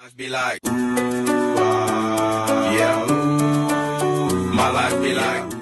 Life be like, yeah, my life be like.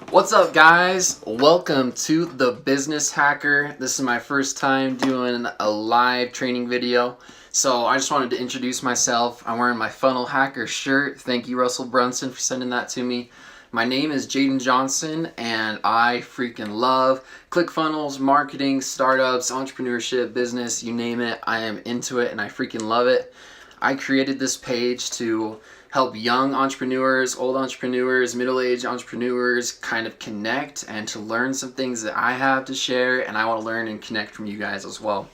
What's up, guys? Welcome to The Business Hacker. This is my first time doing a live training video, so I just wanted to introduce myself. I'm wearing my Funnel Hacker shirt. Thank you, Russell Brunson, for sending that to me. My name is Jaden Johnson, and I freaking love ClickFunnels, marketing, startups, entrepreneurship, business, you name it. I am into it, and I freaking love it. I created this page to help young entrepreneurs, old entrepreneurs, middle-aged entrepreneurs kind of connect and to learn some things that I have to share, and I want to learn and connect from you guys as well.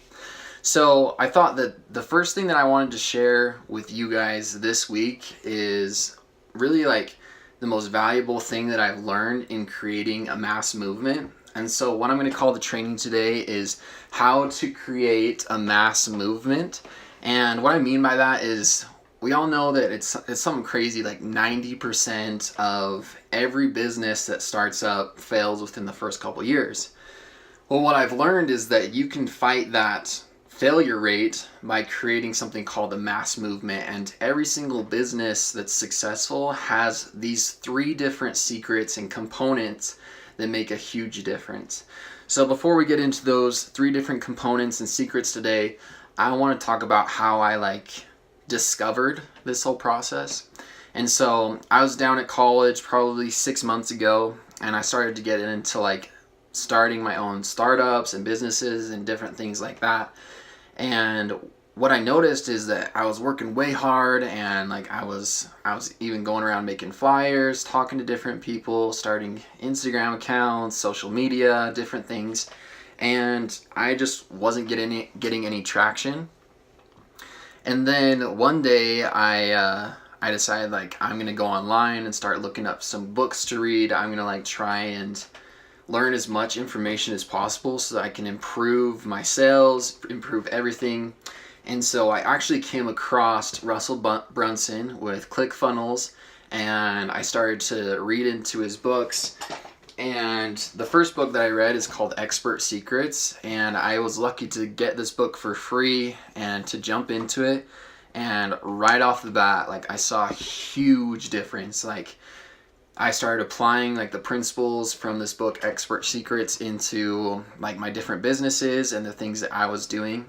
So I thought that the first thing that I wanted to share with you guys this week is really like the most valuable thing that I've learned in creating a mass movement. And so what I'm going to call the training today is how to create a mass movement. And what I mean by that is we all know that it's something crazy, like 90% of every business that starts up fails within the first couple years. Well, what I've learned is that you can fight that failure rate by creating something called a mass movement, and every single business that's successful has these 3 different secrets and components that make a huge difference. So before we get into those 3 different components and secrets today, I want to talk about how I discovered this whole process. And so I was down at college probably 6 months ago, and I started to get into starting my own startups and businesses and different things like that. And what I noticed is that I was working way hard, and I was even going around making flyers, talking to different people, starting Instagram accounts, social media, different things, and I just wasn't getting any traction. And then one day I decided I'm gonna go online and start looking up some books to read. I'm gonna try and learn as much information as possible so that I can improve my sales, improve everything. And so I actually came across Russell Brunson with ClickFunnels, and I started to read into his books. And the first book that I read is called Expert Secrets, and I was lucky to get this book for free and to jump into it. And right off the bat, I saw a huge difference. I started applying the principles from this book, Expert Secrets, into my different businesses and the things that I was doing.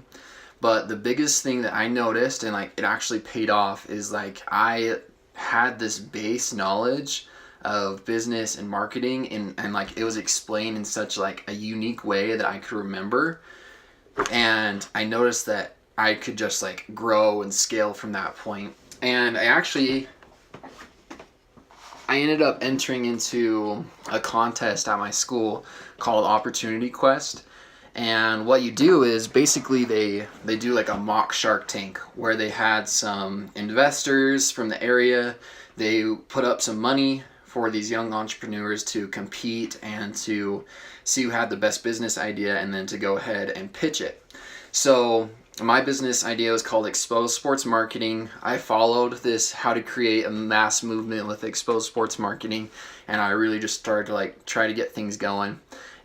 But the biggest thing that I noticed, and it actually paid off, is I had this base knowledge of business and marketing, and it was explained in such a unique way that I could remember. And I noticed that I could just grow and scale from that point. And I ended up entering into a contest at my school called Opportunity Quest. And what you do is basically they do a mock Shark Tank where they had some investors from the area. They put up some money for these young entrepreneurs to compete and to see who had the best business idea and then to go ahead and pitch it. So my business idea was called Exposed Sports Marketing. I followed this how to create a mass movement with Exposed Sports Marketing, and I really just started to try to get things going.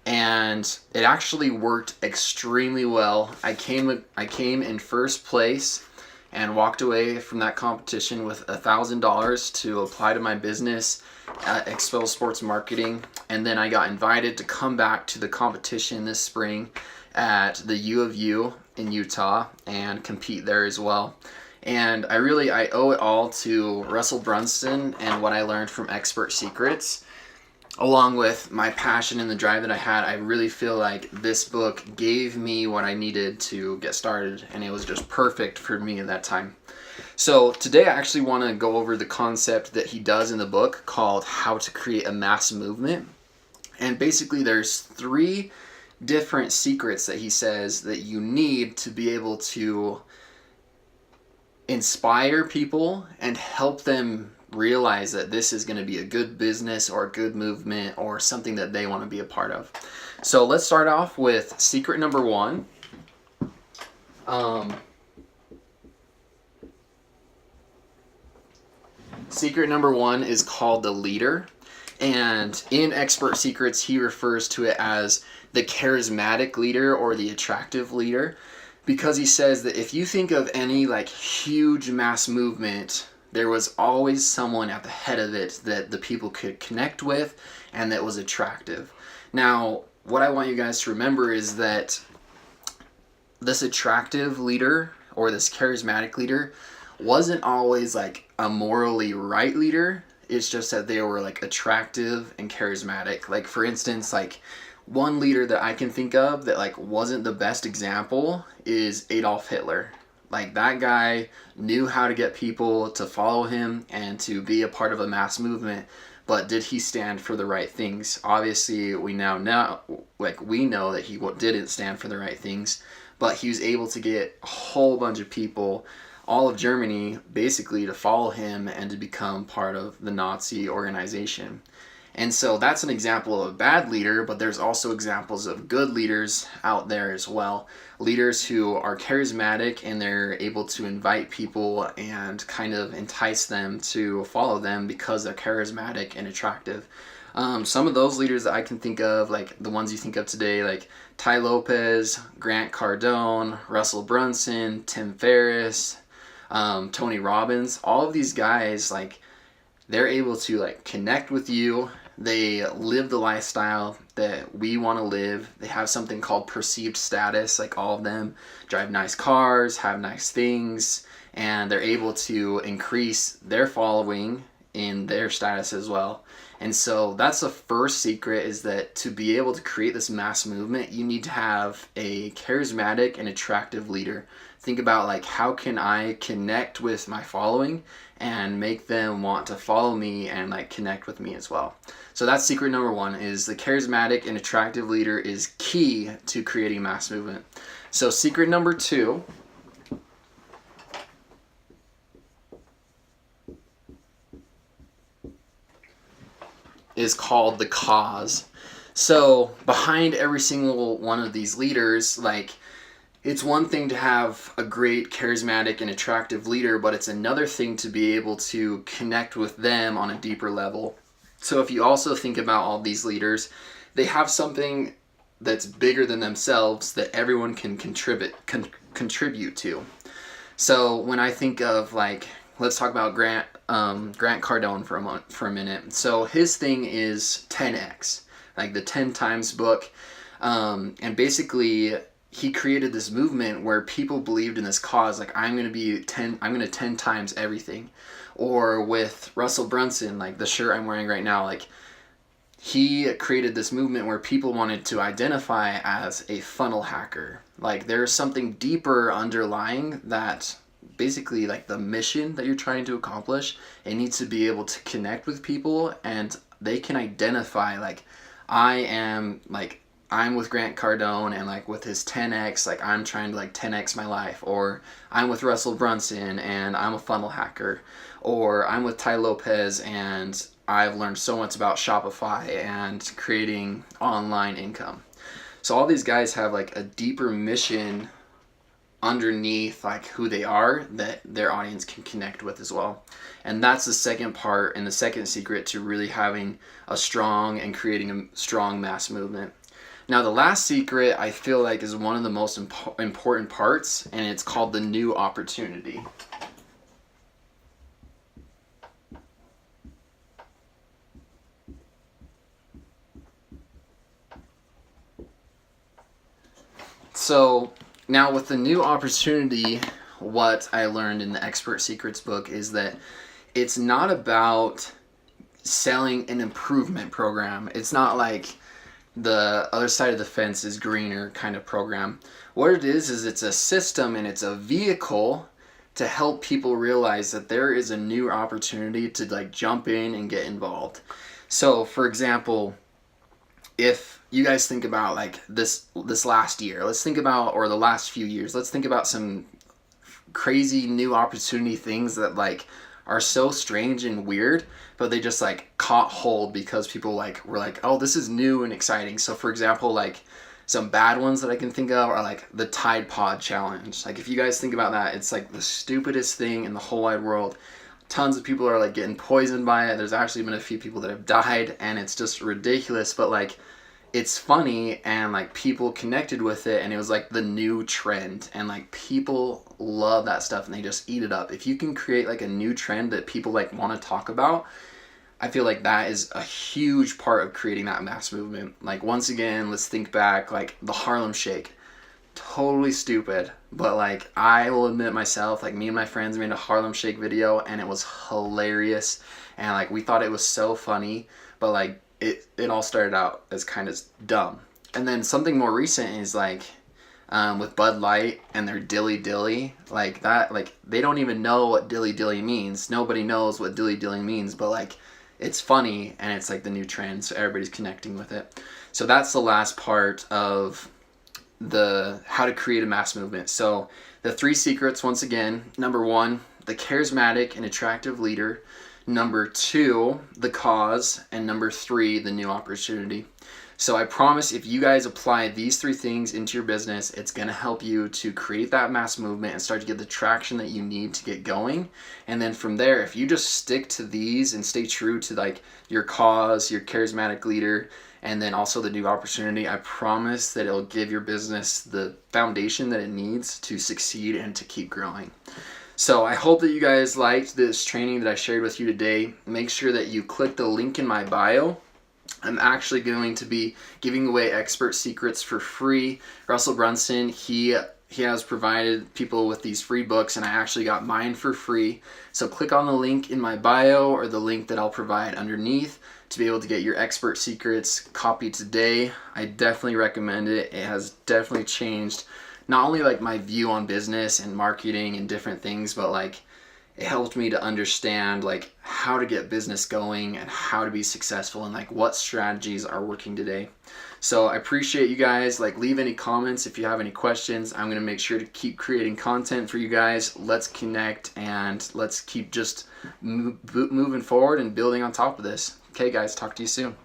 And it actually worked extremely well. I came in first place and walked away from that competition with $1,000 to apply to my business at Exposed Sports Marketing. And then I got invited to come back to the competition this spring at the U of U in Utah and compete there as well. And I owe it all to Russell Brunson and what I learned from Expert Secrets, along with my passion and the drive that I had. I really feel like this book gave me what I needed to get started, and it was just perfect for me at that time. So today I actually want to go over the concept that he does in the book called How to Create a Mass Movement. And basically there's 3 different secrets that he says that you need to be able to inspire people and help them realize that this is going to be a good business or a good movement or something that they want to be a part of. So let's start off with secret number 1. Secret number 1 is called the leader. And in Expert Secrets, he refers to it as the charismatic leader or the attractive leader. because he says that if you think of any like huge mass movement, there was always someone at the head of it that the people could connect with and that was attractive. Now, what I want you guys to remember is that this attractive leader or this charismatic leader wasn't always like a morally right leader. It's just that they were like attractive and charismatic. Like, for instance, like one leader that I can think of that like wasn't the best example is Adolf Hitler. Like, that guy knew how to get people to follow him and to be a part of a mass movement, but did he stand for the right things? Obviously, we now know, like, we know that he didn't stand for the right things, but he was able to get a whole bunch of people, all of Germany, basically to follow him and to become part of the Nazi organization. And so that's an example of a bad leader, but there's also examples of good leaders out there as well. Leaders who are charismatic and they're able to invite people and kind of entice them to follow them because they're charismatic and attractive. Some of those leaders that I can think of, like the ones you think of today, like Tai Lopez, Grant Cardone, Russell Brunson, Tim Ferriss, Tony Robbins, all of these guys, like, they're able to like connect with you. They live the lifestyle that we want to live. They have something called perceived status. Like, all of them drive nice cars, have nice things, and they're able to increase their following in their status as well. And so that's the first secret, is that to be able to create this mass movement, you need to have a charismatic and attractive leader. Think about, like, how can I connect with my following and make them want to follow me and like connect with me as well. So that's secret number one, is the charismatic and attractive leader is key to creating mass movement. So secret number two is called the cause. So behind every single one of these leaders, like, it's one thing to have a great, charismatic, and attractive leader, but it's another thing to be able to connect with them on a deeper level. So if you also think about all these leaders, they have something that's bigger than themselves that everyone can contribute to. So when I think of, like, let's talk about Grant Cardone for a minute. So his thing is 10x, like the 10 times book, and basically he created this movement where people believed in this cause, like, I'm going to 10 times everything. Or with Russell Brunson, like the shirt I'm wearing right now, like, he created this movement where people wanted to identify as a funnel hacker. Like, there's something deeper underlying that, basically, like, the mission that you're trying to accomplish, it needs to be able to connect with people and they can identify, like, I'm with Grant Cardone and like with his 10x, like, I'm trying to like 10x my life. Or I'm with Russell Brunson and I'm a funnel hacker. Or I'm with Tai Lopez and I've learned so much about Shopify and creating online income. So all these guys have like a deeper mission underneath like who they are that their audience can connect with as well. And that's the second part and the second secret to really having a strong and creating a strong mass movement. Now, the last secret I feel like is one of the most important parts, and it's called the new opportunity. So now with the new opportunity, what I learned in the Expert Secrets book is that it's not about selling an improvement program. It's not like the other side of the fence is greener kind of program. What it is it's a system and it's a vehicle to help people realize that there is a new opportunity to like jump in and get involved. So for example, if you guys think about like this last year, or the last few years, let's think about some crazy new opportunity things that like are so strange and weird, but they just like caught hold because people like were like, oh, this is new and exciting. So for example, like some bad ones that I can think of are like the Tide Pod challenge. Like, if you guys think about that, it's like the stupidest thing in the whole wide world. Tons of people are like getting poisoned by it. There's actually been a few people that have died and it's just ridiculous. But like, it's funny, and like people connected with it, and it was like the new trend, and like people love that stuff and they just eat it up. If you can create like a new trend that people like want to talk about, I feel like that is a huge part of creating that mass movement. Like, once again, let's think back, like the Harlem Shake. Totally stupid, but like I will admit myself, like me and my friends made a Harlem Shake video and it was hilarious, and like we thought it was so funny, but like it all started out as kind of dumb. And then something more recent is like with Bud Light and their Dilly Dilly, like that, like they don't even know what Dilly Dilly means. Nobody knows what Dilly Dilly means, but like it's funny and it's like the new trend, so everybody's connecting with it. So that's the last part of the how to create a mass movement. So the 3 secrets, once again: number 1, the charismatic and attractive leader; number 2, the cause; and number 3, the new opportunity. So I promise, if you guys apply these 3 things into your business, it's going to help you to create that mass movement and start to get the traction that you need to get going. And then from there, if you just stick to these and stay true to like your cause, your charismatic leader, and then also the new opportunity, I promise that it'll give your business the foundation that it needs to succeed and to keep growing. So I hope that you guys liked this training that I shared with you today. Make sure that you click the link in my bio. I'm actually going to be giving away expert secrets for free. Russell Brunson, he has provided people with these free books, and I actually got mine for free. So click on the link in my bio or the link that I'll provide underneath to be able to get your expert secrets copied today. I definitely recommend it. It has definitely changed not only like my view on business and marketing and different things, but like it helped me to understand like how to get business going and how to be successful and like what strategies are working today. So I appreciate you guys. Like, leave any comments if you have any questions. I'm going to make sure to keep creating content for you guys. Let's connect and let's keep just moving forward and building on top of this. Okay guys, talk to you soon.